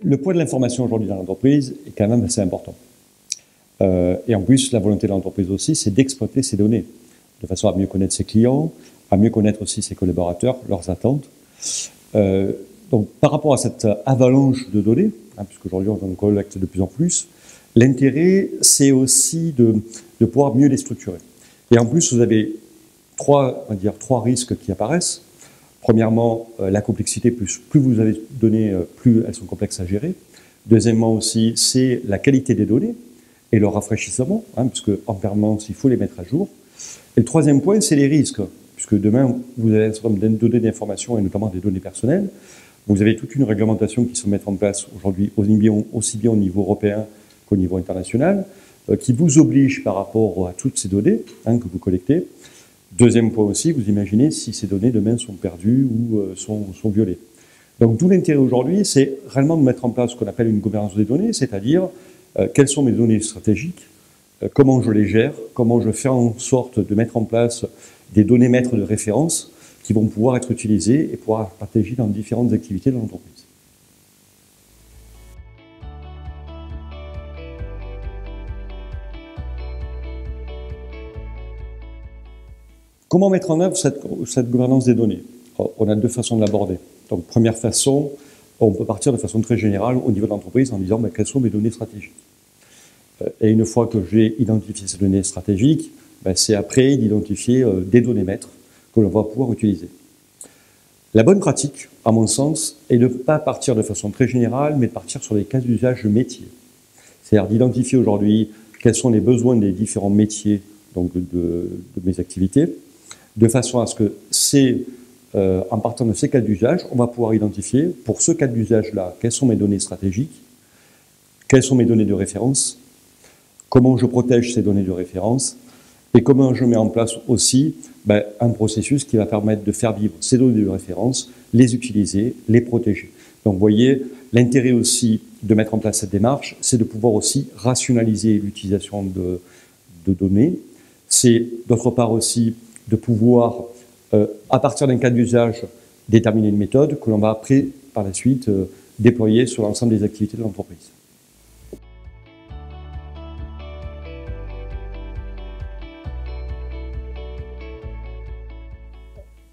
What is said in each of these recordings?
Le poids de l'information aujourd'hui dans l'entreprise est quand même assez important. Et en plus, la volonté de l'entreprise aussi, c'est d'exploiter ces données, de façon à mieux connaître ses clients, à mieux connaître aussi ses collaborateurs, leurs attentes. Donc, par rapport à cette avalanche de données, puisqu'aujourd'hui on en collecte de plus en plus, l'intérêt, c'est aussi de pouvoir mieux les structurer. Et en plus, vous avez trois risques qui apparaissent. Premièrement, la complexité, plus vous avez de données, plus elles sont complexes à gérer. Deuxièmement aussi, c'est la qualité des données et leur rafraîchissement, puisque en permanence, il faut les mettre à jour. Et le troisième point, c'est les risques, puisque demain, vous avez un certain nombre de données d'information et notamment des données personnelles. Vous avez toute une réglementation qui se met en place aujourd'hui, aussi bien au niveau européen qu'au niveau international, qui vous oblige par rapport à toutes ces données que vous collectez. Deuxième point aussi, vous imaginez si ces données demain sont perdues ou sont violées. Donc tout l'intérêt aujourd'hui, c'est réellement de mettre en place ce qu'on appelle une gouvernance des données, c'est-à-dire quelles sont mes données stratégiques, comment je les gère, comment je fais en sorte de mettre en place des données maîtres de référence qui vont pouvoir être utilisées et pouvoir être partagées dans différentes activités de l'entreprise. Comment mettre en œuvre cette gouvernance des données? On a deux façons de l'aborder. Donc, première façon, on peut partir de façon très générale au niveau de l'entreprise en disant quelles sont mes données stratégiques. Et une fois que j'ai identifié ces données stratégiques, c'est après d'identifier des données maîtres que l'on va pouvoir utiliser. La bonne pratique, à mon sens, est de ne pas partir de façon très générale, mais de partir sur les cas d'usage métiers. C'est-à-dire d'identifier aujourd'hui quels sont les besoins des différents métiers donc de mes activités, de façon à ce que en partant de ces cas d'usage, on va pouvoir identifier, pour ce cas d'usage-là, quelles sont mes données stratégiques, quelles sont mes données de référence, comment je protège ces données de référence, et comment je mets en place aussi un processus qui va permettre de faire vivre ces données de référence, les utiliser, les protéger. Donc vous voyez, l'intérêt aussi de mettre en place cette démarche, c'est de pouvoir aussi rationaliser l'utilisation de données. C'est d'autre part aussi de pouvoir, à partir d'un cas d'usage, déterminer une méthode que l'on va après, par la suite, déployer sur l'ensemble des activités de l'entreprise.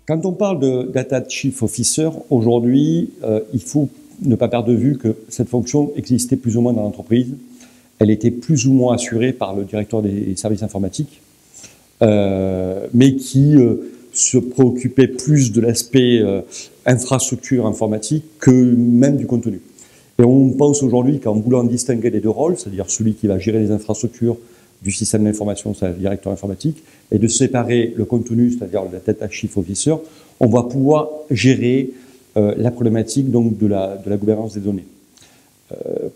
Quand on parle de Data Chief Officer, aujourd'hui, il faut ne pas perdre de vue que cette fonction existait plus ou moins dans l'entreprise. Elle était plus ou moins assurée par le directeur des services informatiques, mais qui se préoccupait plus de l'aspect infrastructure informatique que même du contenu. Et on pense aujourd'hui qu'en voulant distinguer les deux rôles, c'est-à-dire celui qui va gérer les infrastructures du système d'information, c'est-à-dire le directeur informatique, et de séparer le contenu, c'est-à-dire le Data Chief Officer, on va pouvoir gérer la problématique donc, de la gouvernance des données.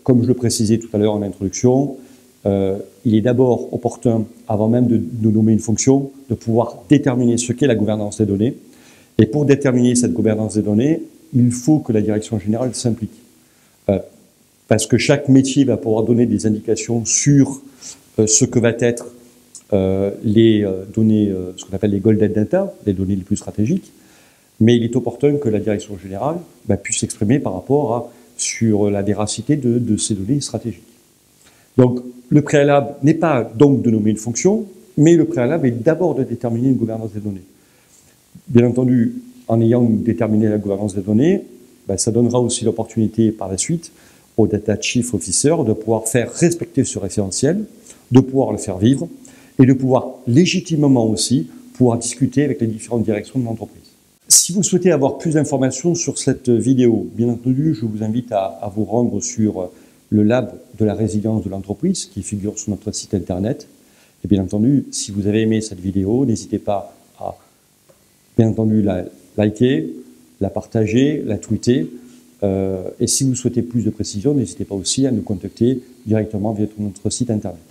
Comme je le précisais tout à l'heure en introduction, il est d'abord opportun, avant même de nommer une fonction, de pouvoir déterminer ce qu'est la gouvernance des données. Et pour déterminer cette gouvernance des données, il faut que la direction générale s'implique. Parce que chaque métier va pouvoir donner des indications sur ce que va être les données, ce qu'on appelle les golden data, les données les plus stratégiques. Mais il est opportun que la direction générale puisse s'exprimer par rapport sur la véracité de ces données stratégiques. Donc, le préalable n'est pas donc de nommer une fonction, mais le préalable est d'abord de déterminer une gouvernance des données. Bien entendu, en ayant déterminé la gouvernance des données, ça donnera aussi l'opportunité par la suite au Data Chief Officer de pouvoir faire respecter ce référentiel, de pouvoir le faire vivre et de pouvoir légitimement aussi pouvoir discuter avec les différentes directions de l'entreprise. Si vous souhaitez avoir plus d'informations sur cette vidéo, bien entendu, je vous invite à vous rendre sur le lab de la résilience de l'entreprise qui figure sur notre site internet. Et bien entendu, si vous avez aimé cette vidéo, n'hésitez pas à, bien entendu, la liker, la partager, la tweeter. Et si vous souhaitez plus de précisions, n'hésitez pas aussi à nous contacter directement via notre site internet.